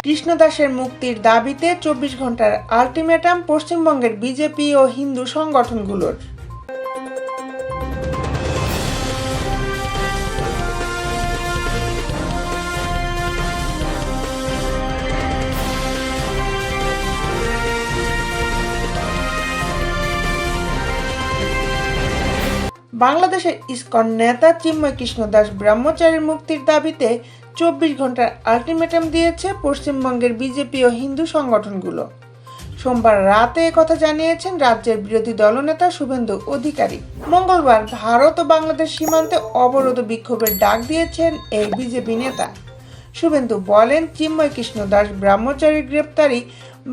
কৃষ্ণ দাসের মুক্তির দাবিতে 24 ঘন্টার আলটিমেটাম পশ্চিমবঙ্গের বিজেপি ও হিন্দু সংগঠনগুলোর। বাংলাদেশের ইসকন নেতা চিন্ময় কৃষ্ণ দাস ব্রহ্মচারীর মুক্তির দাবিতে 24 ঘন্টার আলটিমেটাম দিয়েছে পশ্চিমবঙ্গের বিজেপি ও হিন্দু সংগঠনগুলো। সোমবার রাতে একথা জানিয়েছেন রাজ্যের বিরোধী দলনেতা শুভেন্দু অধিকারী। মঙ্গলবার ভারত ও বাংলাদেশ সীমান্তে অবরোধ বিক্ষোভের ডাক দিয়েছেন এই বিজেপি নেতা। শুভেন্দু বলেন, চিন্ময় কৃষ্ণ দাস ব্রহ্মচারীর গ্রেপ্তারি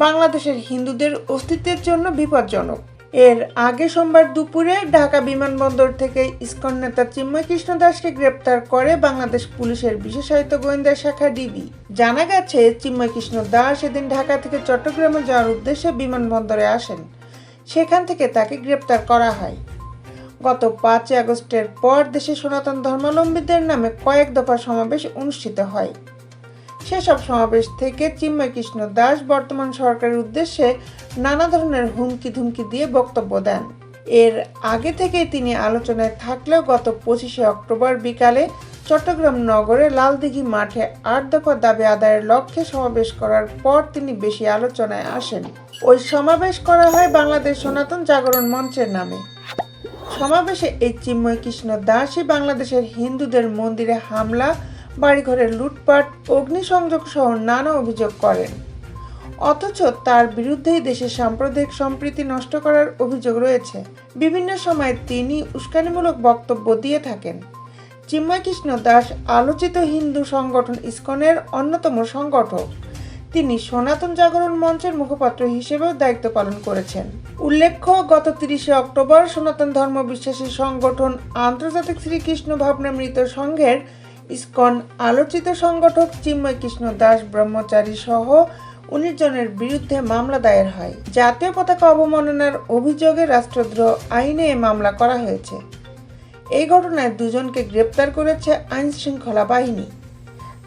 বাংলাদেশের হিন্দুদের অস্তিত্বের জন্য বিপজ্জনক। এর আগে সোমবার দুপুরে ঢাকা বিমানবন্দর থেকে ইসকন নেতা চিন্ময় কৃষ্ণ দাসকে গ্রেপ্তার করে বাংলাদেশ পুলিশের বিশেষায়িত গোয়েন্দা শাখা ডিবি। জানা গেছে, চিন্ময় কৃষ্ণ দাস এদিন ঢাকা থেকে চট্টগ্রামে যাওয়ার উদ্দেশ্যে বিমানবন্দরে আসেন। সেখান থেকে তাকে গ্রেপ্তার করা হয়। গত 5 আগস্টের পর দেশে সনাতন ধর্মাবলম্বীদের নামে কয়েক দফা সমাবেশ অনুষ্ঠিত হয়। সেসব সমাবেশ থেকে চিন্ময় কৃষ্ণ দাস বর্তমান সরকারের উদ্দেশ্যে নানা ধরনের হুমকি ধুমকি দিয়ে বক্তব্য দেন। এর আগে থেকেই তিনি আলোচনায় থাকলেও গত 25 অক্টোবর বিকালে চট্টগ্রাম নগরে লালদিঘি মাঠে 8 দফা দাবি আদায়ের লক্ষ্যে সমাবেশ করার পর তিনি বেশি আলোচনায় আসেন। ওই সমাবেশ করা হয় বাংলাদেশ সনাতন জাগরণ মঞ্চের নামে। সমাবেশে এই চিন্ময় কৃষ্ণ দাসই বাংলাদেশের হিন্দুদের মন্দিরে হামলা, বাড়িঘরের লুটপাট, অগ্নিসংযোগ সহ নানা অভিযোগ করেন। অথচ তার বিরুদ্ধেই দেশের সাম্প্রদায়িক সম্প্রীতি নষ্ট করার অভিযোগ রয়েছে। বিভিন্ন সময় তিনি উস্কানিমূলক বক্তব্য দিয়ে থাকেন। চিন্ময় কৃষ্ণ দাস আলোচিত হিন্দু সংগঠন ইসকনের অন্যতম সংগঠক। তিনি সনাতন জাগরণ মঞ্চের মুখপাত্র হিসেবেও দায়িত্ব পালন করেছেন। উল্লেখ্য, গত 30 অক্টোবর সনাতন ধর্ম বিশ্বাসী সংগঠন আন্তর্জাতিক শ্রীকৃষ্ণ ভাবনামৃত সংঘের ইসকন আলোচিত সংগঠক চিন্ময় কৃষ্ণ দাস ব্রহ্মচারী সহ 19 জনের বিরুদ্ধে মামলা দায়ের হয়। জাতীয় পতাকা অবমাননার অভিযোগে রাষ্ট্রদ্রোহ আইনে এ মামলা করা হয়েছে। এই ঘটনায় 2 জনকে গ্রেপ্তার করেছে আইন শৃঙ্খলা বাহিনী।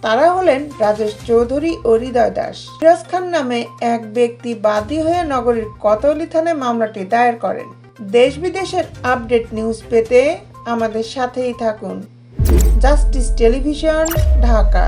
তারা হলেন রাজেশ চৌধুরী ও হৃদয় দাস। ফিরোজ খান নামে এক ব্যক্তি বাদী হয়ে নগরীর কোতোয়ালি থানায় মামলাটি দায়ের করেন। দেশ বিদেশের আপডেট নিউজ পেতে আমাদের সাথেই থাকুন। Justice television, Dhaka.